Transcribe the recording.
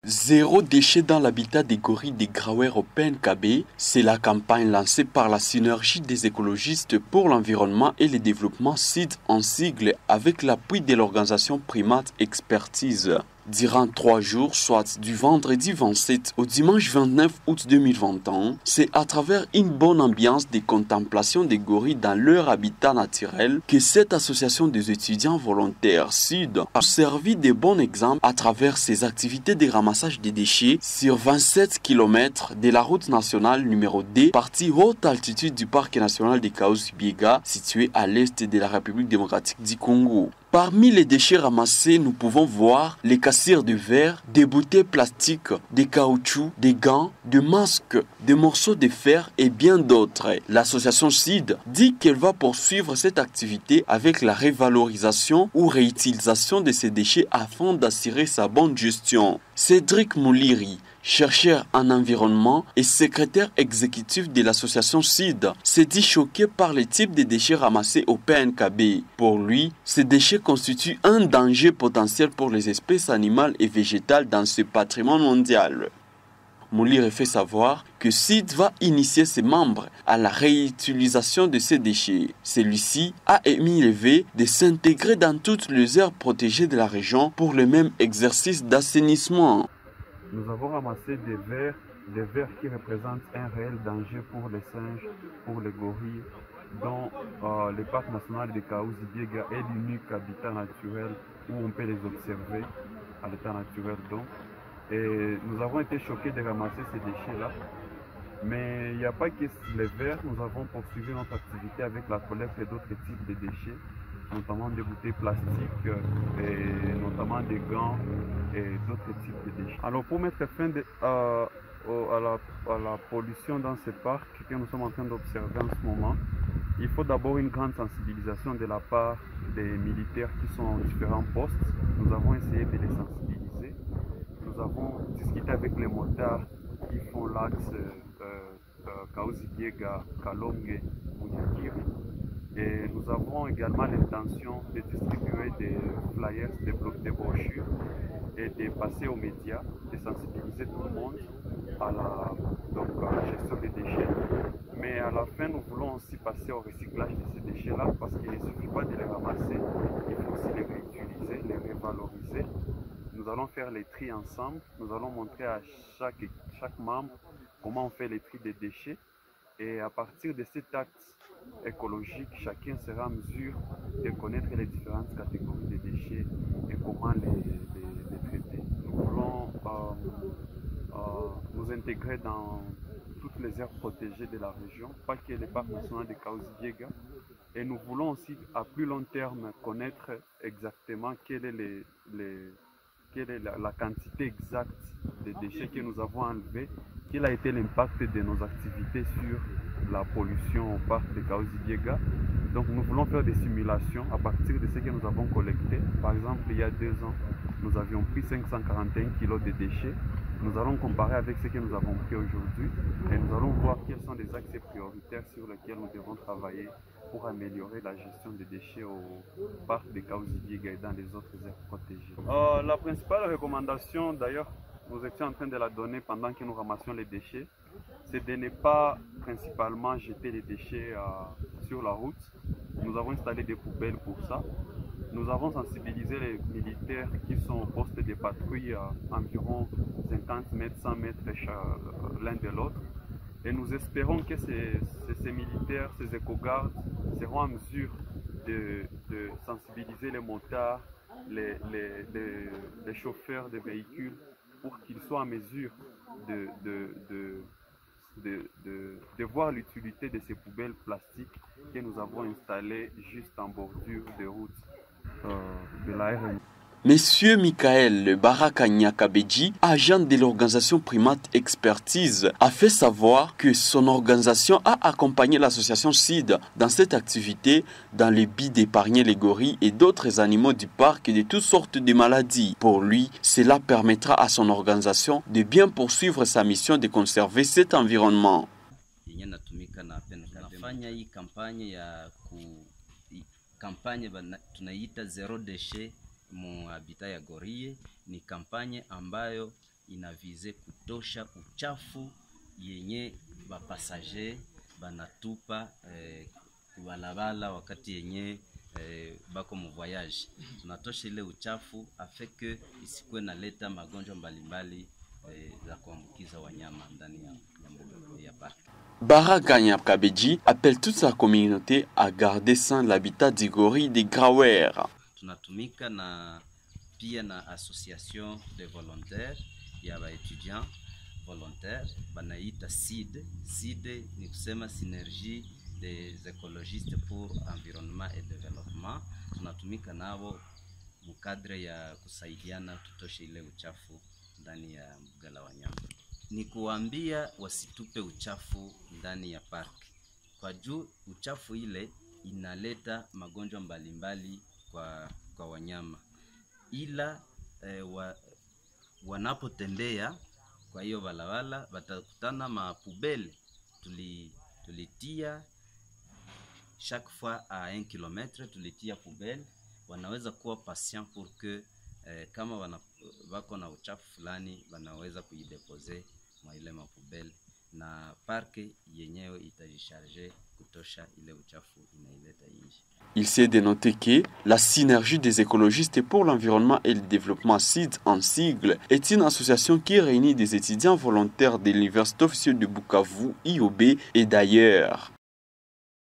Zéro déchet dans l'habitat des gorilles des Grawers au PNKB, c'est la campagne lancée par la synergie des écologistes pour l'environnement et le développement SID en sigle avec l'appui de l'organisation Primate Expertise. Durant 3 jours, soit du vendredi 27 au dimanche 29 août 2021, c'est à travers une bonne ambiance de contemplation des gorilles dans leur habitat naturel que cette association des étudiants volontaires SID a servi de bon exemple à travers ses activités de ramassage des déchets sur 27 km de la route nationale numéro D, partie haute altitude du parc national de Kahuzi-Biega, situé à l'est de la République démocratique du Congo. Parmi les déchets ramassés, nous pouvons voir les cassures de verre, des bouteilles plastiques, des caoutchoucs, des gants, des masques, des morceaux de fer et bien d'autres. L'association SID dit qu'elle va poursuivre cette activité avec la révalorisation ou réutilisation de ces déchets afin d'assurer sa bonne gestion. Cédric Mouliri, chercheur en environnement et secrétaire exécutif de l'association SID, s'est dit choqué par le type de déchets ramassés au PNKB. Pour lui, ces déchets constituent un danger potentiel pour les espèces animales et végétales dans ce patrimoine mondial. Mouliri fait savoir que SID va initier ses membres à la réutilisation de ces déchets. Celui-ci a émis le vœu de s'intégrer dans toutes les aires protégées de la région pour le même exercice d'assainissement. Nous avons ramassé des vers qui représentent un réel danger pour les singes, pour les gorilles, dont le parc national de Kahuzi-Biega est l'unique habitat naturel où on peut les observer à l'état naturel donc. Et nous avons été choqués de ramasser ces déchets-là. Mais il n'y a pas que les vers, nous avons poursuivi notre activité avec la collecte d'autres types de déchets, notamment des bouteilles plastiques, et notamment des gants et d'autres types de déchets. Alors pour mettre fin à la pollution dans ce parc que nous sommes en train d'observer en ce moment, il faut d'abord une grande sensibilisation de la part des militaires qui sont en différents postes. Nous avons essayé de les sensibiliser. Nous avons discuté avec les motards qui font l'axe Kahuzi-Biega, Kalonge, Munyakiri. Et nous avons également l'intention de distribuer des flyers, des brochures et de passer aux médias, de sensibiliser tout le monde à la gestion des déchets. Mais à la fin, nous voulons aussi passer au recyclage de ces déchets-là parce qu'il ne suffit pas de les ramasser, il faut aussi les réutiliser, les revaloriser. Nous allons faire les tri ensemble, nous allons montrer à chaque membre comment on fait les tri des déchets et à partir de cet acte écologique, chacun sera en mesure de connaître les différentes catégories de déchets et comment les traiter. Nous voulons nous intégrer dans toutes les aires protégées de la région, pas que le parc national de Kahuzi-Biega. Et nous voulons aussi à plus long terme connaître exactement quelle est la quantité exacte de déchets que nous avons enlevés, quel a été l'impact de nos activités sur la pollution au parc de Kahuzi-Biega. Donc nous voulons faire des simulations à partir de ce que nous avons collecté. Par exemple, il y a 2 ans, nous avions pris 541 kg de déchets. Nous allons comparer avec ce que nous avons pris aujourd'hui et nous allons voir quels sont les axes prioritaires sur lesquels nous devons travailler pour améliorer la gestion des déchets au parc de Kahuzi-Biega et dans les autres aires protégées. La principale recommandation, d'ailleurs, nous étions en train de la donner pendant que nous ramassions les déchets, c'est de ne pas principalement jeter les déchets sur la route. Nous avons installé des poubelles pour ça. Nous avons sensibilisé les militaires qui sont au poste de patrouille à environ 50 mètres, 100 mètres l'un de l'autre. Et nous espérons que ces militaires, ces éco-gardes seront en mesure de sensibiliser les motards, les chauffeurs de véhicules pour qu'ils soient en mesure de voir l'utilité de ces poubelles plastiques que nous avons installées juste en bordure de route de la RN. Monsieur Michael Barakanyakabeji, agent de l'organisation Primate Expertise, a fait savoir que son organisation a accompagné l'association SID dans cette activité dans le but d'épargner les gorilles et d'autres animaux du parc de toutes sortes de maladies. Pour lui, cela permettra à son organisation de bien poursuivre sa mission de conserver cet environnement. Kampanye tunaita zero deshe mu habitat ya gorie. Ni kampanye ambayo inavize kutosha uchafu yenye bapasager banatupa kubalabala wakati yenye bako mu voyage. Tunatosha ile uchafu afeke isikuwe naleta magonjwa mbalimbali za kuambukiza wanyama ndani ya mbuga ya park. Bara Gagna Kabeji appelle toute sa communauté à garder sain l'habitat du gorille des Grawers. Tunatumika na pia na association de volontaires ya ba étudiants volontaires banaita SID. SID ni kusema synergie des écologistes pour environnement et développement. Tunatumika nao mukadre ya kusaidiana tutoshe ile uchafu ndani ya mbuga la wanyama. Ni kuambia wasitupe uchafu ndani ya park. Kwa juu uchafu ile inaleta magonjwa mbalimbali kwa wanyama. Ila wanapotembea kwa hiyo balabala batakutana mapubele. Tulitia chaque fois à 1 km tulitia poubelle. Wanaweza kuwa patient pour que kama wako na uchafu fulani wanaweza kuidepose mwa ile mapubele na parke yenyewe itajicharger kutosha ile uchafu inaileta nje. Il s'est dénoté que la synergie des écologistes pour l'environnement et le développement SID en sigle est une association qui réunit des étudiants volontaires de l'Université officielle de Bukavu, IOB et d'ailleurs.